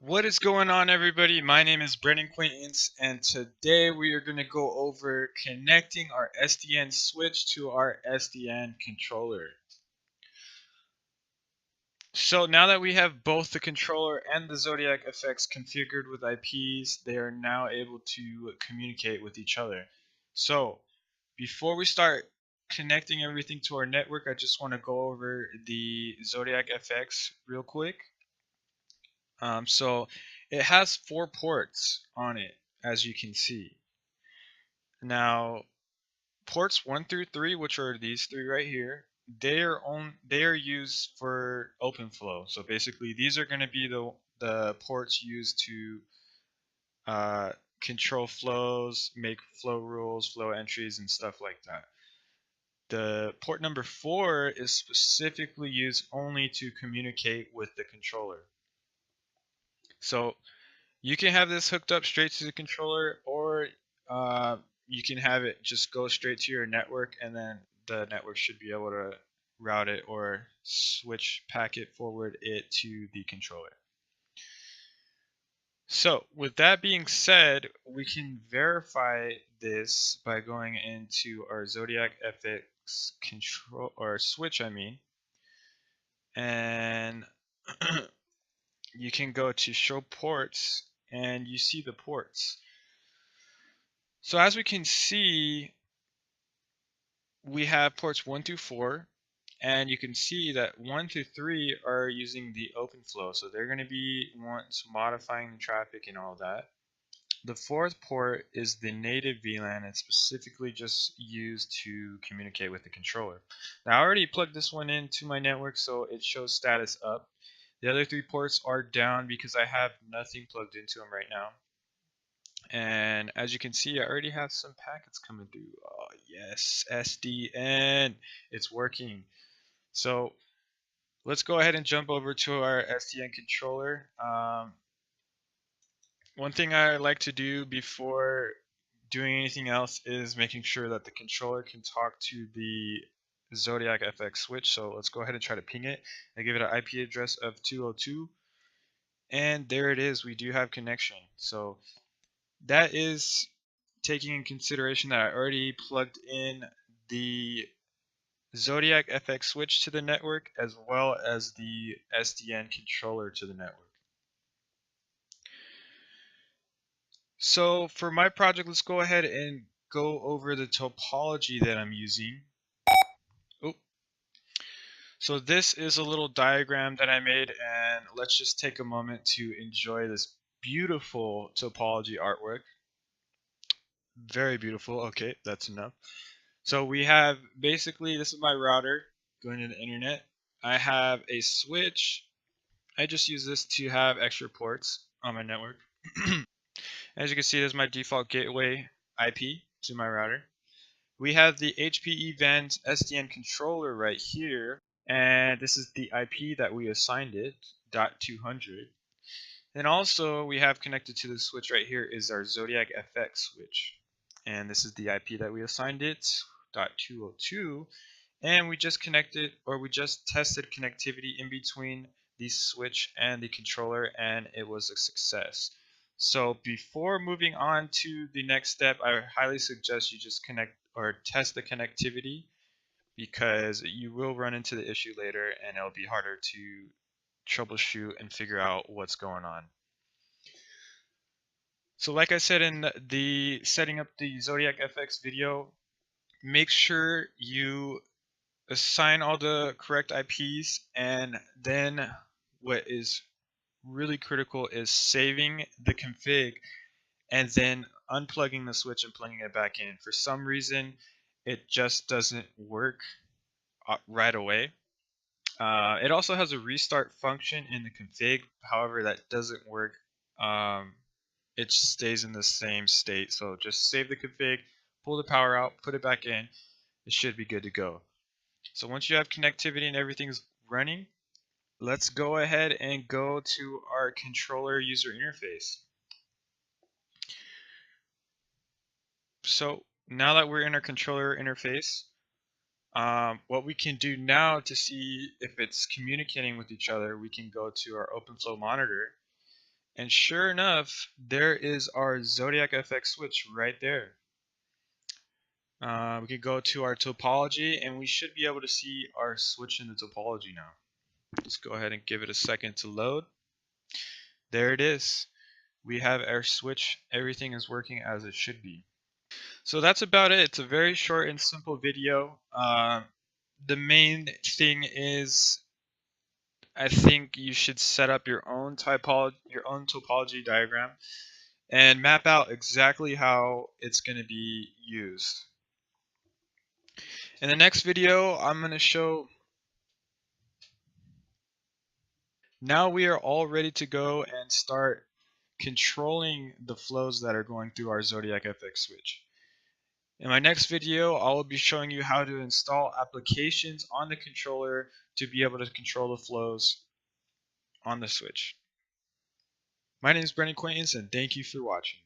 What is going on, everybody? My name is Brendan Quaintance, and today we are going to go over connecting our SDN switch to our SDN controller. So now that we have both the controller and the Zodiac effects configured with IPs, they are now able to communicate with each other. So before we start connecting everything to our network, I just want to go over the Zodiac FX real quick. So it has 4 ports on it, as you can see. Now, ports 1 through 3, which are these 3 right here, they are used for OpenFlow. So basically, these are going to be the ports used to uh, control flows, make flow rules, flow entries, and stuff like that. The port number 4 is specifically used only to communicate with the controller. So you can have this hooked up straight to the controller, or you can have it just go straight to your network, and then the network should be able to route it or switch packet forward it to the controller. So with that being said, we can verify this by going into our Zodiac FX control or switch, and you can go to show ports and you see the ports. So as we can see, we have ports 1 through 4, and you can see that 1 through 3 are using the OpenFlow, so they're going to be ones modifying the traffic and all that. The 4th port is the native VLAN. It's specifically just used to communicate with the controller. Now I already plugged this one into my network, so it shows status up. The other 3 ports are down because I have nothing plugged into them right now. And as you can see, I already have some packets coming through. Oh yes, SDN, it's working. So let's go ahead and jump over to our SDN controller. One thing I like to do before doing anything else is making sure that the controller can talk to the Zodiac FX switch. So let's go ahead and try to ping it. I give it an IP address of 202, and there it is. We do have connection. So that is taking in consideration that I already plugged in the Zodiac FX switch to the network as well as the SDN controller to the network. So for my project, let's go ahead and go over the topology that I'm using. Oh, so this is a little diagram that I made, and let's just take a moment to enjoy this beautiful topology artwork. Very beautiful. Okay, that's enough. So we have basically, this is my router going to the internet. I have a switch. I just use this to have extra ports on my network. As you can see, this is my default gateway IP to my router. We have the HPE Vans SDN controller right here, and this is the IP that we assigned it, .200. And also we have connected to the switch right here is our Zodiac FX switch. And this is the IP that we assigned it, .202. And we just connected, or we just tested connectivity in between the switch and the controller, and it was a success. So before moving on to the next step, I highly suggest you just connect or test the connectivity, because you will run into the issue later and it'll be harder to troubleshoot and figure out what's going on. So like I said in the setting up the Zodiac FX video, make sure you assign all the correct IPs, and then what is really critical is saving the config and then unplugging the switch and plugging it back in. For some reason, it just doesn't work right away. It also has a restart function in the config. However, that doesn't work. It stays in the same state. So just save the config, pull the power out, put it back in. It should be good to go. So once you have connectivity and everything's running, let's go ahead and go to our controller user interface. So now that we're in our controller interface, what we can do now to see if it's communicating with each other, we can go to our OpenFlow monitor, And sure enough, there is our Zodiac FX switch right there. We could go to our topology and we should be able to see our switch in the topology now. Let's go ahead and give it a second to load. There it is. We have our switch. Everything is working as it should be. So that's about it. It's a very short and simple video. The main thing is I think you should set up your own topology diagram and map out exactly how it's going to be used. In the next video, I'm going to show. Now we are all ready to go and start controlling the flows that are going through our Zodiac FX switch. In my next video, I will be showing you how to install applications on the controller to be able to control the flows on the switch. My name is Brendan Quaintance, and thank you for watching.